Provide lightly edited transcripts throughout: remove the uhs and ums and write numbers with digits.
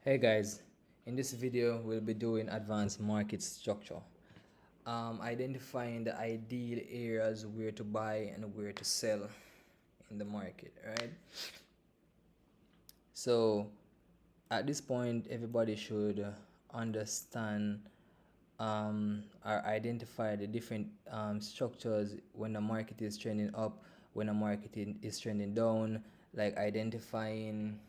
Hey guys, in this video we'll be doing advanced market structure, identifying the ideal areas where to buy and where to sell in the market, right? So at this point everybody should understand or identify the different structures when the market is trending up, when the market is trending down, like identifying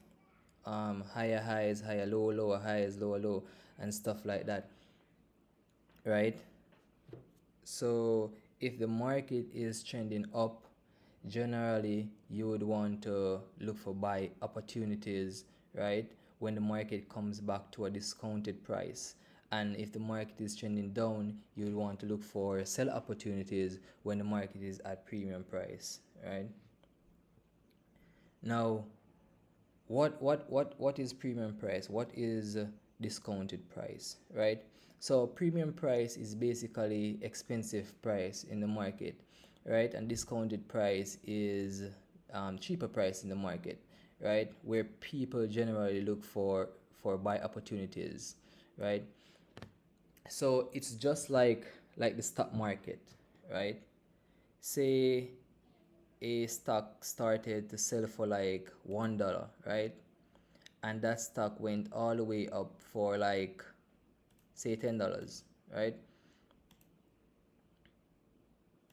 higher highs, higher low, lower highs, lower low, and stuff like that, right? So if the market is trending up, generally you would want to look for buy opportunities, right? When the market comes back to a discounted price. And if the market is trending down, you would want to look for sell opportunities when the market is at premium price, right? Now, what is premium price? What is discounted price, right? So premium price is basically expensive price in the market, right? And discounted price is cheaper price in the market, right? Where people generally look for buy opportunities, right? So it's just like the stock market, right? Say a stock started to sell for like $1, right? And that stock went all the way up for like say $10, right?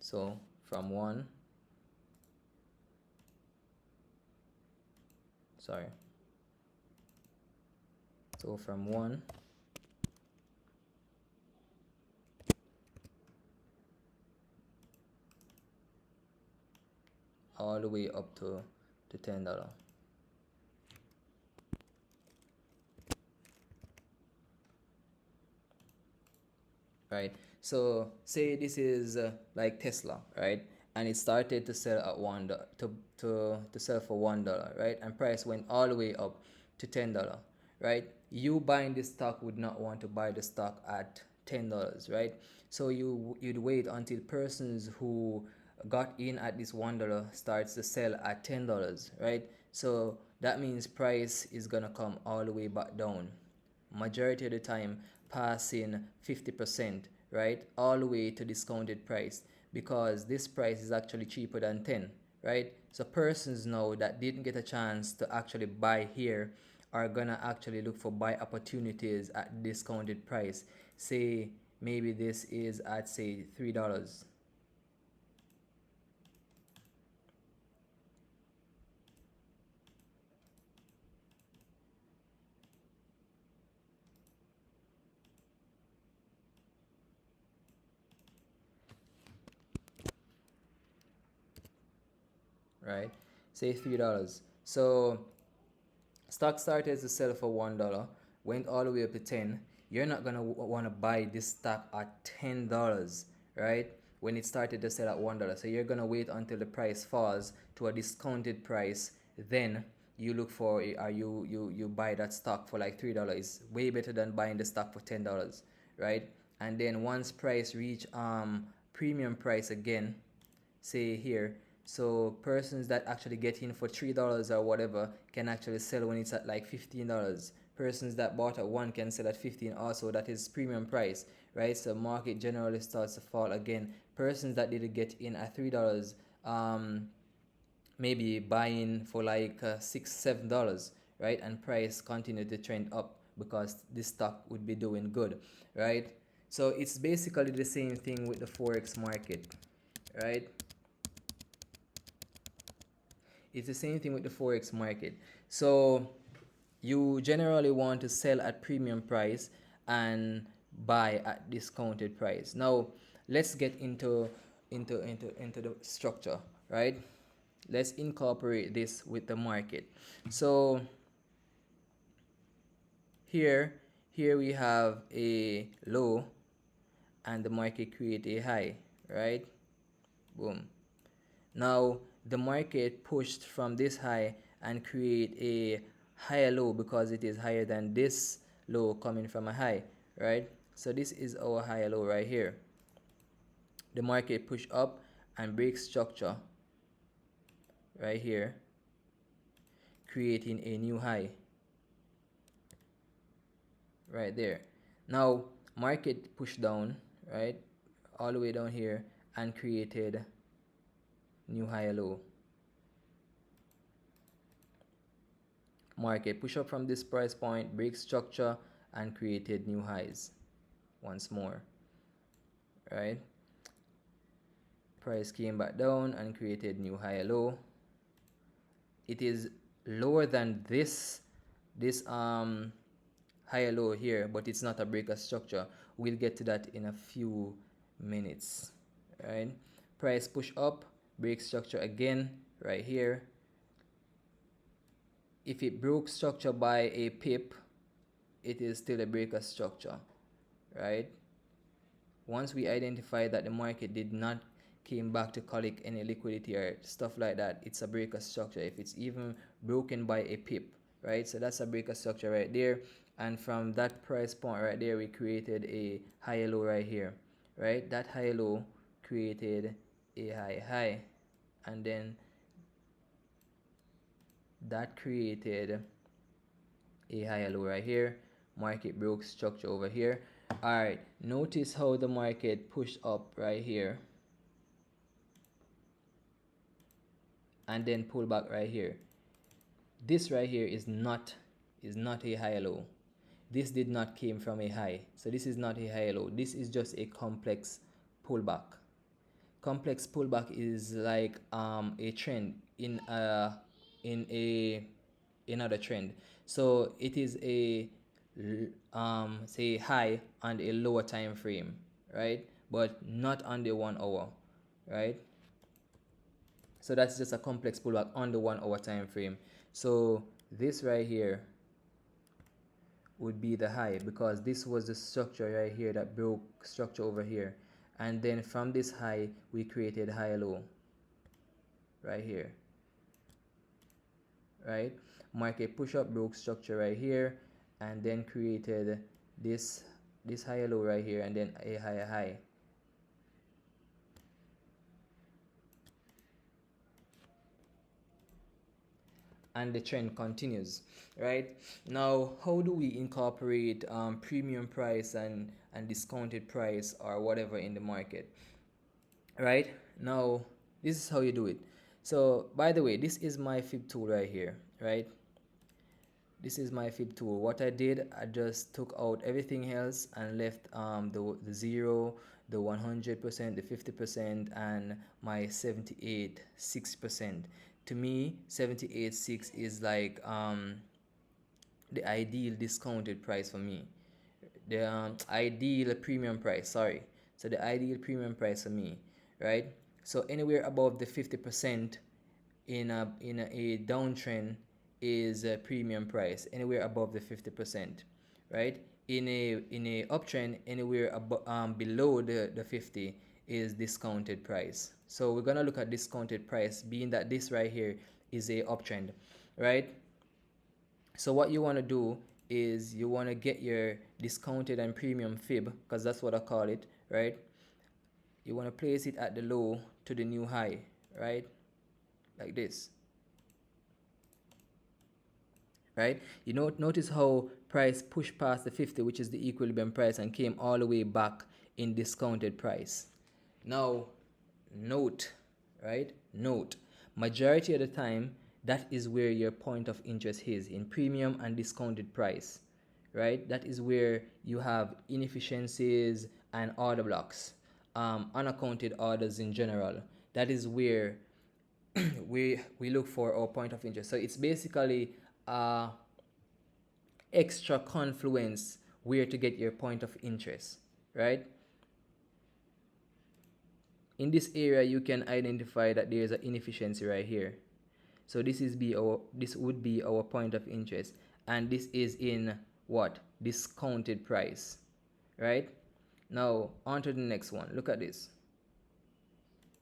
So from one, sorry, so from one all the way up to $10, right? So say this is like Tesla, right? And it started to sell at to sell for $1, right? And price went all the way up to $10, right? You buying this stock would not want to buy the stock at $10, right? So you'd wait until persons who got in at this $1 starts to sell at $10, right? So that means price is gonna come all the way back down, majority of the time passing 50%, right, all the way to discounted price, because this price is actually cheaper than 10, right? So persons now that didn't get a chance to actually buy here are gonna actually look for buy opportunities at discounted price. Say maybe this is at say $3, right? Say $3. So stock started to sell for $1, went all the way up to 10. You're not gonna want to buy this stock at $10, right? When it started to sell at $1. So you're gonna wait until the price falls to a discounted price. Then you look for or you buy that stock for like $3. Way better than buying the stock for $10, right? And then once price reach premium price again, say here, so persons that actually get in for $3 or whatever can actually sell when it's at like $15. Persons that bought at one can sell at 15 also. That is premium price, right? So market generally starts to fall again. Persons that didn't get in at $3, maybe buying for like $6 7, right? And price continue to trend up because this stock would be doing good, right? So it's basically the same thing with the forex market, right? It's the same thing with the forex market. So you generally want to sell at premium price and buy at discounted price. Now let's get into the structure, right? Let's incorporate this with the market. So here here we have a low and the market create a high, right? Boom. Now the market pushed from this high and create a higher low because it is higher than this low coming from a high, right? So this is our higher low right here. The market push up and break structure right here, creating a new high. right there. Now market pushed down, right, all the way down here and created new high low. Market push up from this price point, break structure, and created new highs once more, right? Price came back down and created new high low. It is lower than this higher low here, but it's not a breaker structure. We'll get to that in a few minutes, right? Price push up, break structure again right here. If it broke structure by a pip, it is still a breaker structure, right? Once we identify that the market did not came back to collect any liquidity or stuff like that, it's a breaker structure. If it's even broken by a pip, right? So that's a breaker structure right there. And from that price point right there, we created a high low right here, right? That high low created a high, and then that created a higher low right here. Market broke structure over here. All right, notice how the market pushed up right here and then pull back right here. This right here is not a high low. This did not came from a high, so this is not a high low. This is just a complex pullback. Complex pullback is like a trend in a another trend. So it is a say high on a lower time frame, right? But not on the 1 hour, right? So that's just a complex pullback on the 1 hour time frame. So this right here would be the high, because this was the structure right here that broke structure over here, and then from this high we created high low right here, right? Market push up, broke structure right here, and then created this higher low right here, and then a higher high. And the trend continues, right? Now, how do we incorporate premium price and discounted price or whatever in the market, right? Now, this is how you do it. So by the way, this is my fib tool right here, right? This is my fib tool. What I did, I just took out everything else and left the 0, the 100%, the 50%, and my 78.6%. To me, 78.6 is like the ideal discounted price for me. The ideal premium price, sorry. So the ideal premium price for me, right? So anywhere above the 50% in a downtrend is a premium price. Anywhere above the 50%, right? In a uptrend, anywhere below the 50 is discounted price. So we're gonna look at discounted price, being that this right here is a uptrend, right? So what you want to do is you want to get your discounted and premium fib, because that's what I call it, right? You want to place it at the low to the new high, right? Like this, right? You know, notice how price pushed past the 50, which is the equilibrium price, and came all the way back in discounted price. Now, note, right? Note, majority of the time, that is where your point of interest is, in premium and discounted price, right? That is where you have inefficiencies and order blocks, unaccounted orders in general. That is where we look for our point of interest. So it's basically extra confluence where to get your point of interest, right? In this area, you can identify that there is an inefficiency right here. So this would be our point of interest, and this is in what? Discounted price, right? Now on to the next one. Look at this.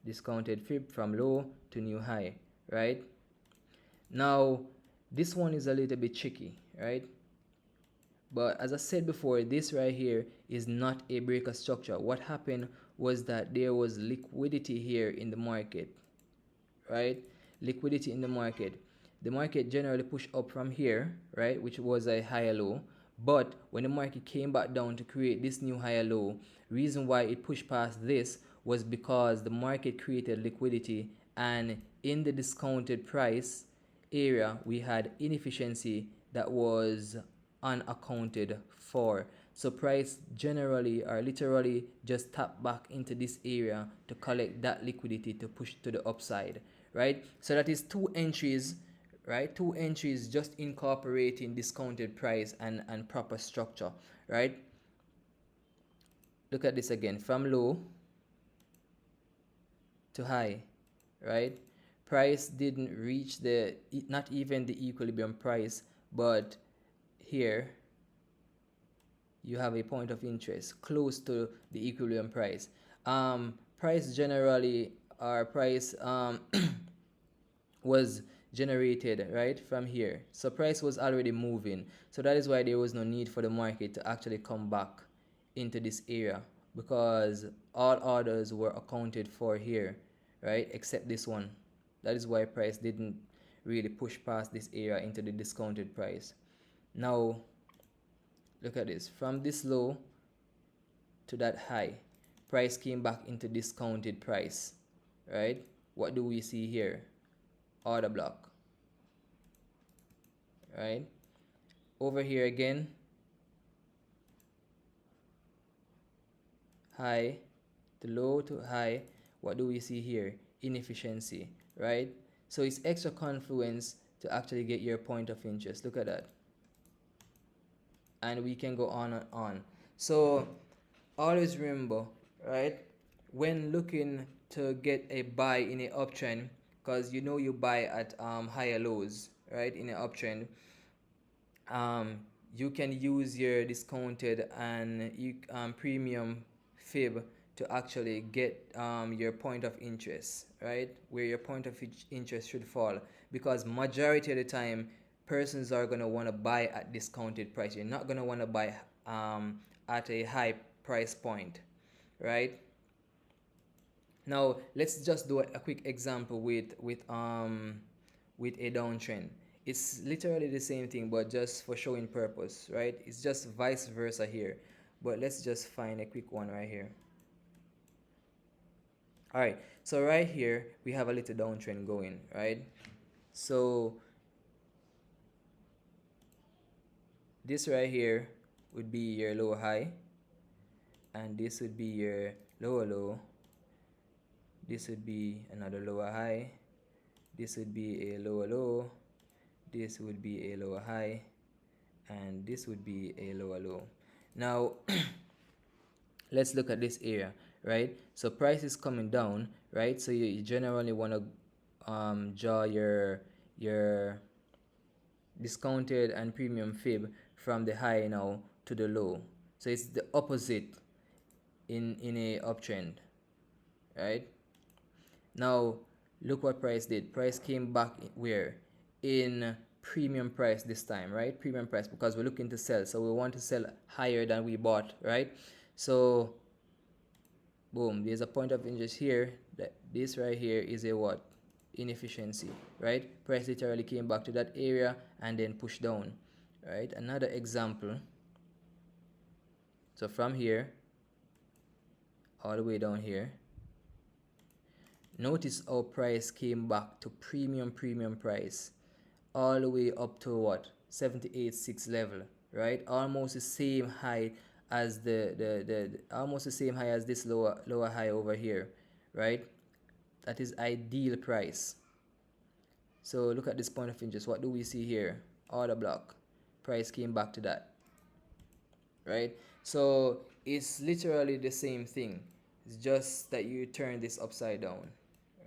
Discounted fib from low to new high, right? Now this one is a little bit tricky, right? But as I said before, this right here is not a breaker structure. What happened was that there was liquidity here in the market, right? Liquidity in the market. The market generally pushed up from here, right, which was a higher low, But when the market came back down to create this new higher low, reason why it pushed past this was because the market created liquidity, and in the discounted price area we had inefficiency that was unaccounted for. So price generally or literally just tap back into this area to collect that liquidity to push to the upside, right? So that is two entries, right? Two entries just incorporating discounted price and proper structure, right? Look at this again, from low to high, right? Price didn't reach the, not even the equilibrium price, but here you have a point of interest close to the equilibrium price. Price generally, or price was generated right from here. So price was already moving. So that is why there was no need for the market to actually come back into this area, because all orders were accounted for here, right? Except this one. That is why price didn't really push past this area into the discounted price. Now look at this, from this low to that high, price came back into discounted price, right? What do we see here? Order block, right? Over here again, high to low to high. What do we see here? Inefficiency, right? So it's extra confluence to actually get your point of interest. Look at that. And we can go on and on. So always remember, right, when looking to get a buy in a uptrend, because you know you buy at higher lows, right, in an uptrend, um, you can use your discounted and premium fib to actually get your point of interest, right, where your point of interest should fall, because majority of the time persons are going to want to buy at discounted price. You're not going to want to buy at a high price point, right? Now let's just do a quick example with a downtrend. It's literally the same thing, but just for showing purpose, right? It's just vice versa here. But let's just find a quick one right here. All right, so right here we have a little downtrend going, right? So this right here would be your low high, and this would be your lower low. This would be another lower high. This would be a lower low. This would be a lower high, and this would be a lower low. Now let's look at this area, right? So price is coming down, right? So you generally want to draw your discounted and premium fib from the high now to the low. So it's the opposite in a uptrend, right? Now look what price did. Price came back where? In premium price this time, right? Premium price, because we're looking to sell, so we want to sell higher than we bought, right? So boom, there's a point of interest here. That this right here is a what? Inefficiency, right? Price literally came back to that area and then pushed down, right? Another example. So from here all the way down here, notice how price came back to premium price all the way up to what? 78.6 level, right? Almost the same high as the almost the same high as this lower high over here, right? That is ideal price. So look at this point of interest. What do we see here? Order block. Price came back to that, right? So it's literally the same thing. It's just that you turn this upside down,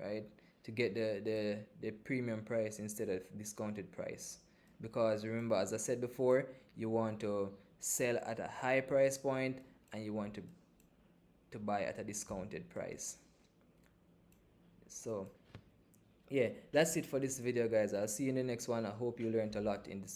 right, to get the premium price instead of discounted price. Because remember, as I said before, you want to sell at a high price point and you want to buy at a discounted price. So yeah, that's it for this video, guys. I'll see you in the next one. I hope you learned a lot in this